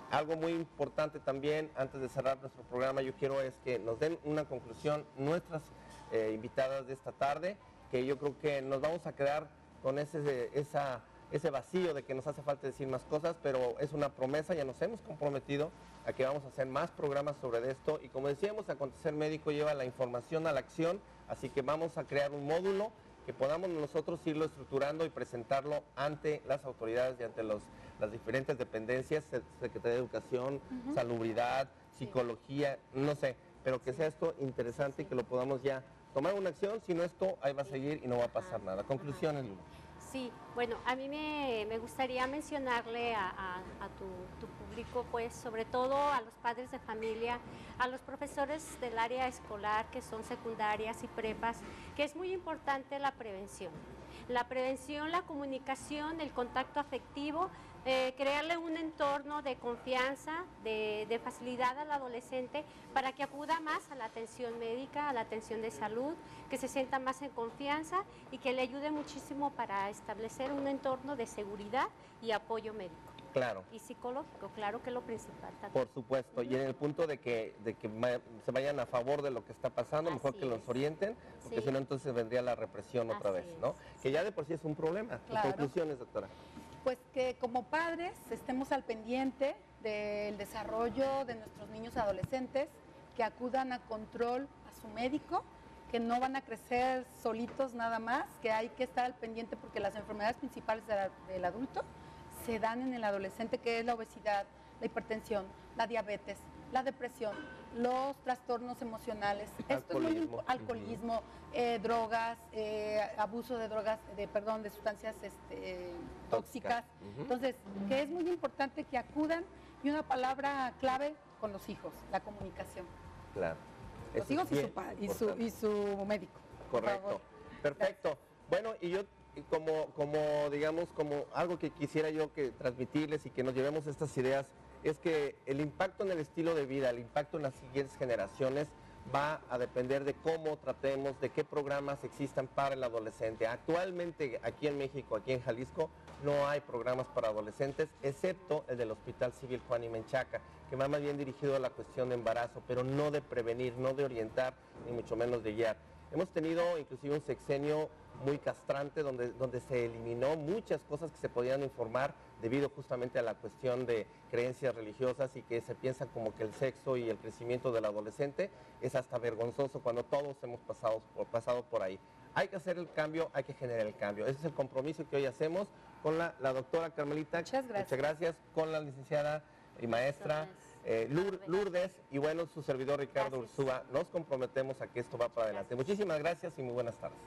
Algo muy importante también, antes de cerrar nuestro programa, yo quiero es que nos den una conclusión nuestras invitadas de esta tarde, que yo creo que nos vamos a quedar con ese vacío de que nos hace falta decir más cosas, pero es una promesa, ya nos hemos comprometido a que vamos a hacer más programas sobre esto y como decíamos, Acontecer Médico lleva la información a la acción, así que vamos a crear un módulo que podamos nosotros irlo estructurando y presentarlo ante las autoridades y ante las diferentes dependencias, Secretaría de Educación, Salubridad, Psicología, no sé, pero que sea esto interesante y que lo podamos ya tomar una acción, si no esto ahí va a seguir y no va a pasar nada. Conclusiones, Lula. Sí, bueno, a mí me gustaría mencionarle a tu público, pues sobre todo a los padres de familia, a los profesores del área escolar que son secundarias y prepas, que es muy importante la prevención. La prevención, la comunicación, el contacto afectivo, crearle un entorno de confianza, de facilidad al adolescente para que acuda más a la atención médica, a la atención de salud, que se sienta más en confianza y que le ayude muchísimo para establecer un entorno de seguridad y apoyo médico. Claro. Y psicológico, claro que es lo principal también. Por supuesto, y en el punto de que se vayan a favor de lo que está pasando, Así mejor que los orienten, porque si no entonces vendría la represión otra vez, ¿no? Que ya de por sí es un problema. Claro. Conclusiones, doctora. Pues que como padres estemos al pendiente del desarrollo de nuestros niños y adolescentes, que acudan a control a su médico, que no van a crecer solitos nada más, que hay que estar al pendiente porque las enfermedades principales del adulto se dan en el adolescente, que es la obesidad, la hipertensión, la diabetes, la depresión, los trastornos emocionales, alcoholismo, drogas, abuso de drogas, de sustancias tóxicas. Entonces, que es muy importante que acudan y una palabra clave con los hijos, la comunicación. Claro. Los hijos y su médico. Correcto. Perfecto. Bueno, y yo como algo que quisiera yo que transmitirles y que nos llevemos estas ideas es que el impacto en el estilo de vida, el impacto en las siguientes generaciones va a depender de cómo tratemos, de qué programas existan para el adolescente. Actualmente aquí en México, aquí en Jalisco, no hay programas para adolescentes, excepto el del Hospital Civil Juan y Menchaca, que va más bien dirigido a la cuestión de embarazo, pero no de prevenir, no de orientar, ni mucho menos de guiar. Hemos tenido inclusive un sexenio muy castrante donde se eliminó muchas cosas que se podían informar debido justamente a la cuestión de creencias religiosas y que se piensa como que el sexo y el crecimiento del adolescente es hasta vergonzoso cuando todos hemos pasado por ahí. Hay que hacer el cambio, hay que generar el cambio. Ese es el compromiso que hoy hacemos con la doctora Carmelita. Muchas gracias. Con la licenciada y maestra Lourdes y bueno, su servidor Ricardo Urzúa. Nos comprometemos a que esto va para adelante. Muchísimas gracias y muy buenas tardes.